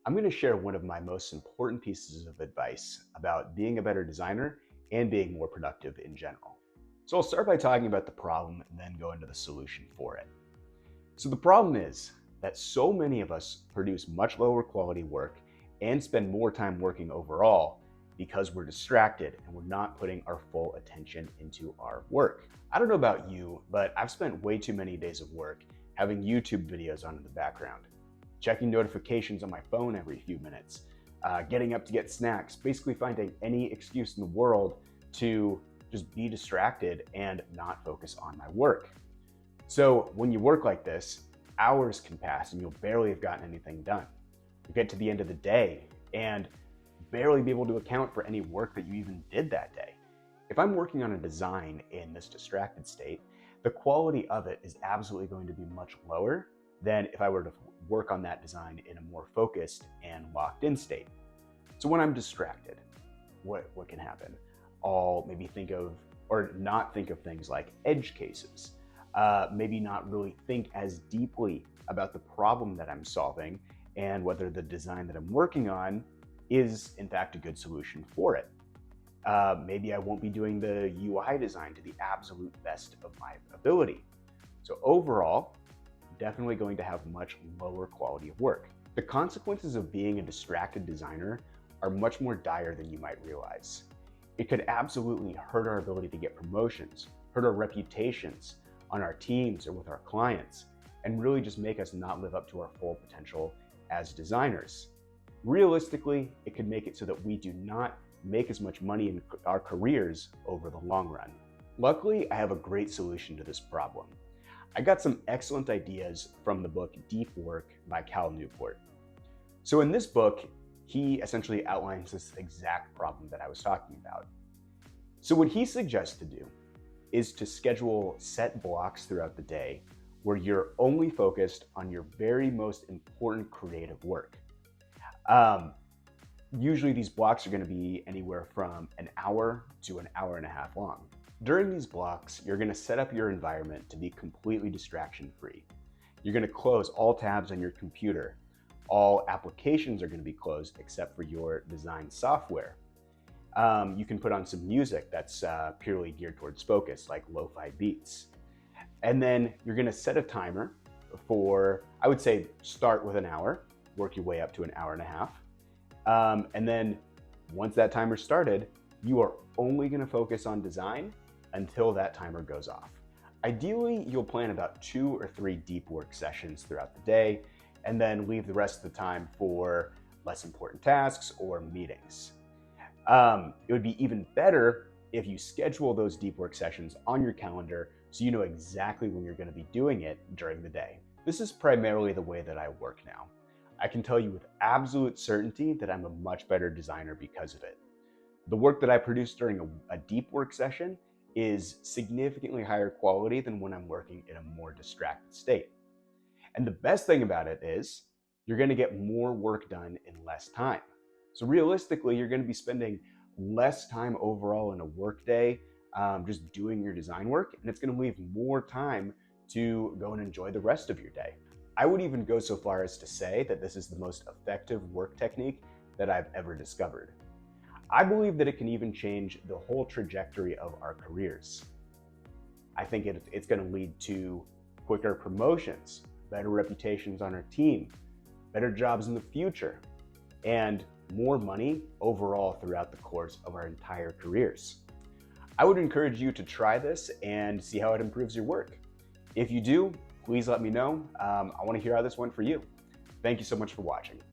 I'm going to share one of my most important pieces of advice about being a better designer and being more productive in general. So I'll start by talking about the problem and then go into the solution for it. So the problem is that so many of us produce much lower quality work and spend more time working overall because we're distracted and we're not putting our full attention into our work. I don't know about you, but I've spent way too many days of work having YouTube videos on in the background, checking notifications on my phone every few minutes, getting up to get snacks, basically finding any excuse in the world to just be distracted and not focus on my work. So when you work like this, hours can pass and you'll barely have gotten anything done. You get to the end of the day and barely be able to account for any work that you even did that day. If I'm working on a design in this distracted state, the quality of it is absolutely going to be much lower than if I were to work on that design in a more focused and locked in state. So when I'm distracted, what can happen? I'll maybe think of or not think of things like edge cases. Maybe not really think as deeply about the problem that I'm solving and whether the design that I'm working on is in fact a good solution for it. Maybe I won't be doing the UI design to the absolute best of my ability. So overall, definitely going to have much lower quality of work. The consequences of being a distracted designer are much more dire than you might realize. It could absolutely hurt our ability to get promotions, hurt our reputations on our teams or with our clients, and really just make us not live up to our full potential as designers. Realistically, it could make it so that we do not make as much money in our careers over the long run. Luckily, I have a great solution to this problem. I got some excellent ideas from the book Deep Work by Cal Newport. So in this book, he essentially outlines this exact problem that I was talking about. So what he suggests to do is to schedule set blocks throughout the day where you're only focused on your very most important creative work. Usually these blocks are going to be anywhere from an hour to an hour and a half long. During these blocks, you're going to set up your environment to be completely distraction-free. You're going to close all tabs on your computer. All applications are going to be closed except for your design software. You can put on some music that's purely geared towards focus, like lo-fi beats. And then you're going to set a timer for, I would say, start with an hour, work your way up to an hour and a half. And then once that timer started, you are only going to focus on design until that timer goes off. Ideally, you'll plan about 2 or 3 deep work sessions throughout the day, and then leave the rest of the time for less important tasks or meetings. It would be even better if you schedule those deep work sessions on your calendar so you know exactly when you're going to be doing it during the day. This is primarily the way that I work now. I can tell you with absolute certainty that I'm a much better designer because of it. The work that I produce during a deep work session is significantly higher quality than when I'm working in a more distracted state. And the best thing about it is you're going to get more work done in less time. So realistically, you're going to be spending less time overall in a work day just doing your design work, and it's going to leave more time to go and enjoy the rest of your day. I would even go so far as to say that this is the most effective work technique that I've ever discovered. I believe that it can even change the whole trajectory of our careers. I think it's going to lead to quicker promotions, better reputations on our team, better jobs in the future, and more money overall throughout the course of our entire careers. I would encourage you to try this and see how it improves your work. If you do, please let me know. I want to hear how this went for you. Thank you so much for watching.